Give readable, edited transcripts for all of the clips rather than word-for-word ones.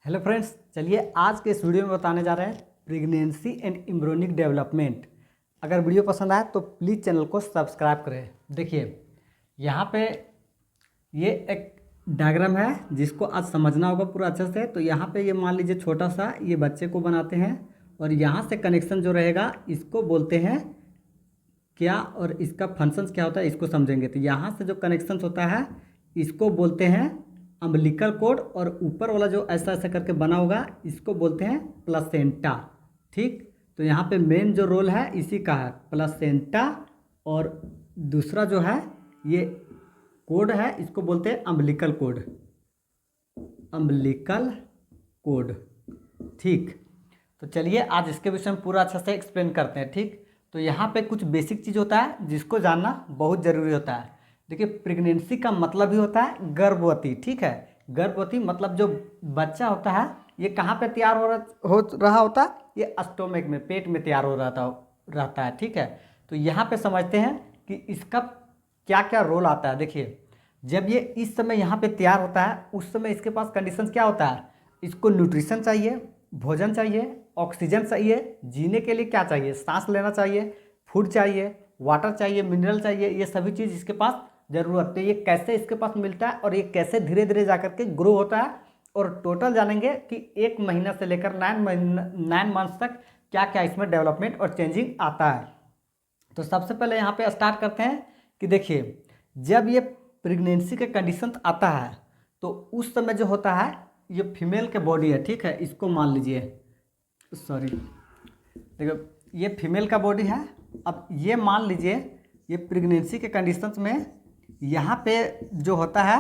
Hello friends, चलिए आज के इस वीडियो में बताने जा रहे हैं प्रेगनेंसी एंड एम्ब्रियोनिक डेवलपमेंट। अगर वीडियो पसंद आए तो प्लीज़ चैनल को सब्सक्राइब करें। देखिए यहाँ पे ये एक डायग्राम है जिसको आज समझना होगा पूरा अच्छे से। तो यहाँ पे ये मान लीजिए छोटा सा ये बच्चे को बनाते हैं और यहाँ से कनेक्शन जो रहेगा इसको बोलते हैं क्या, और इसका फंक्शंस क्या होता है इसको समझेंगे। तो यहाँ से जो कनेक्शंस होता है इसको बोलते हैं अम्बिलिकल कोड, और ऊपर वाला जो ऐसा ऐसा करके बना होगा इसको बोलते हैं प्लासेंटा। ठीक, तो यहाँ पे मेन जो रोल है इसी का है प्लासेंटा, और दूसरा जो है ये कोड है इसको बोलते हैं अम्बिलिकल कोड, अम्बिलिकल कोड। ठीक, तो चलिए आज इसके विषय में पूरा अच्छा से एक्सप्लेन करते हैं। ठीक, तो यहाँ पे कुछ बेसिक चीज़ होता है जिसको जानना बहुत ज़रूरी होता है। देखिए प्रेगनेंसी का मतलब ही होता है गर्भवती। ठीक है, गर्भवती मतलब जो बच्चा होता है ये कहाँ पे तैयार हो रहा होता है, ये स्टोमक में, पेट में तैयार हो रहता है। ठीक है, तो यहाँ पे समझते हैं कि इसका क्या क्या रोल आता है। देखिए जब ये इस समय यहाँ पे तैयार होता है उस समय इसके पास कंडीशन क्या होता है, इसको न्यूट्रिशन चाहिए, भोजन चाहिए, ऑक्सीजन चाहिए, जीने के लिए क्या चाहिए, सांस लेना चाहिए, फूड चाहिए, वाटर चाहिए, मिनरल चाहिए, ये सभी चीज़ इसके पास ज़रूरत है। ये कैसे इसके पास मिलता है और ये कैसे धीरे धीरे जाकर के ग्रो होता है, और टोटल जानेंगे कि 1 महीना से लेकर 9 मंथ्स तक क्या क्या इसमें डेवलपमेंट और चेंजिंग आता है। तो सबसे पहले यहाँ पे स्टार्ट करते हैं कि देखिए जब ये प्रेगनेंसी के कंडीशन आता है तो उस समय जो होता है ये फीमेल के बॉडी है। ठीक है, इसको मान लीजिए, सॉरी, देखो ये फीमेल का बॉडी है। अब ये मान लीजिए ये प्रेगनेंसी के कंडीशंस में यहाँ पे जो होता है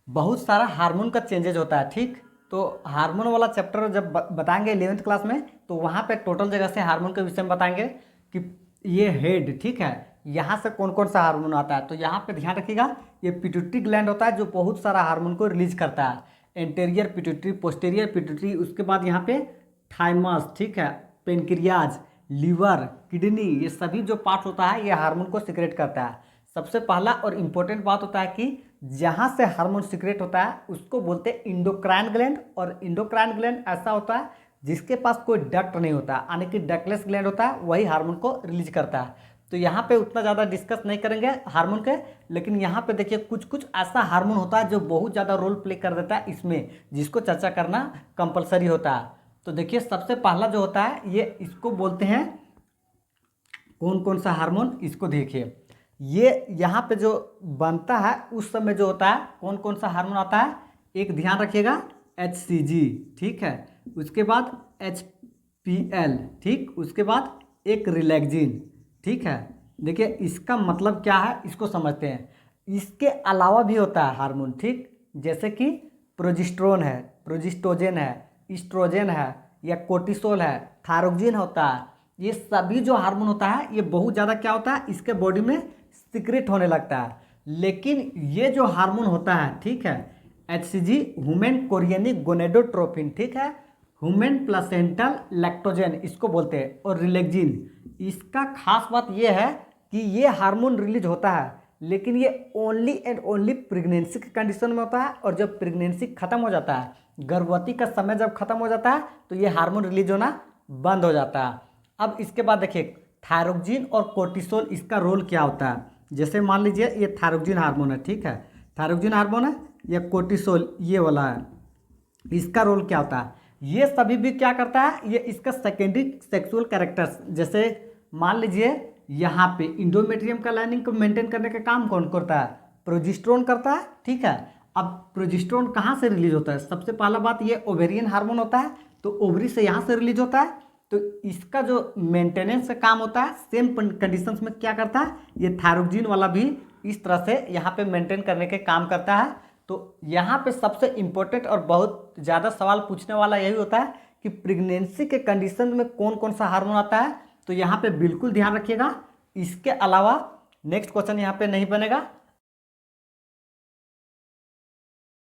बहुत सारा हार्मोन का चेंजेज होता है। ठीक, तो हार्मोन वाला चैप्टर जब बताएंगे 11th क्लास में तो वहाँ पे टोटल जगह से हार्मोन के विषय में बताएंगे कि ये हेड, ठीक है, यहाँ से कौन कौन सा हार्मोन आता है। तो यहाँ पे ध्यान रखिएगा ये पिट्यूटरी ग्लैंड होता है जो बहुत सारा हार्मोन को रिलीज करता है, एंटेरियर पिट्यूटरी, पोस्टेरियर पिट्यूटरी, उसके बाद यहाँ पे थाइमस, ठीक है, पेनक्रियाज, लीवर, किडनी, ये सभी जो पार्ट होता है ये हार्मोन को सिक्रेट करता है। सबसे पहला और इम्पोर्टेंट बात होता है कि जहाँ से हार्मोन सिक्रेट होता है उसको बोलते हैं इंडोक्राइन ग्लैंड, और इंडोक्राइन ग्लैंड ऐसा होता है जिसके पास कोई डक्ट नहीं होता, यानी कि डक्टलेस ग्लैंड होता है, वही हार्मोन को रिलीज करता है। तो यहाँ पे उतना ज़्यादा डिस्कस नहीं करेंगे हार्मोन के, लेकिन यहाँ पे देखिए कुछ कुछ ऐसा हार्मोन होता है जो बहुत ज़्यादा रोल प्ले कर देता है इसमें, जिसको चर्चा करना कंपलसरी होता है। तो देखिए सबसे पहला जो होता है ये इसको बोलते हैं कौन कौन सा हार्मोन, इसको देखिए ये यहाँ पे जो बनता है उस समय जो होता है कौन कौन सा हार्मोन आता है, एक ध्यान रखिएगा HCG, ठीक है, उसके बाद HPL, ठीक, उसके बाद एक रिलैक्सिन। ठीक है, देखिए इसका मतलब क्या है इसको समझते हैं। इसके अलावा भी होता है हार्मोन, ठीक, जैसे कि प्रोजेस्टेरोन है, प्रोजेस्टोजेन है, इस्ट्रोजेन है, या कोर्टिसोल है, थायरोक्सिन होता है। ये सभी जो हार्मोन होता है ये बहुत ज़्यादा क्या होता है इसके बॉडी में सीक्रेट होने लगता है। लेकिन ये जो हार्मोन होता है, ठीक है, HCG ह्यूमन कोरियनिक गोनेडोट्रोपिन, ठीक है, ह्यूमन प्लासेंटल लैक्टोजेन इसको बोलते हैं, और रिलैक्सिन। इसका खास बात ये है कि ये हार्मोन रिलीज होता है लेकिन ये ओनली एंड ओनली प्रेगनेंसी के कंडीशन में होता है, और जब प्रेगनेंसी खत्म हो जाता है, गर्भवती का समय जब खत्म हो जाता है तो ये हार्मोन रिलीज होना बंद हो जाता है। अब इसके बाद देखिए थायरोक्सिन और कोर्टिसोल, इसका रोल क्या होता है। जैसे मान लीजिए ये थायरोक्सिन हार्मोन है, ठीक है, थायरोक्सिन हार्मोन है, या कोर्टिसोल ये वाला है, इसका रोल क्या होता है, ये सभी भी क्या करता है, ये इसका सेकेंडरी सेक्सुअल कैरेक्टर्स, जैसे मान लीजिए यहाँ पे इंडोमेट्रियम का लाइनिंग को मेंटेन करने का काम कौन करता है, प्रोजेस्टेरोन करता है। ठीक है, अब प्रोजेस्टेरोन कहाँ से रिलीज होता है, सबसे पहला बात ये ओवेरियन हार्मोन होता है, तो ओवरी से यहाँ से रिलीज होता है। तो इसका जो मेंटेनेंस का काम होता है सेम कंडीशंस में क्या करता है, ये थायरोक्सिन वाला भी इस तरह से यहाँ पे मेंटेन करने के काम करता है। तो यहाँ पे सबसे इम्पोर्टेंट और बहुत ज़्यादा सवाल पूछने वाला यही होता है कि प्रेगनेंसी के कंडीशन में कौन कौन सा हार्मोन आता है। तो यहाँ पे बिल्कुल ध्यान रखिएगा, इसके अलावा नेक्स्ट क्वेश्चन यहाँ पे नहीं बनेगा।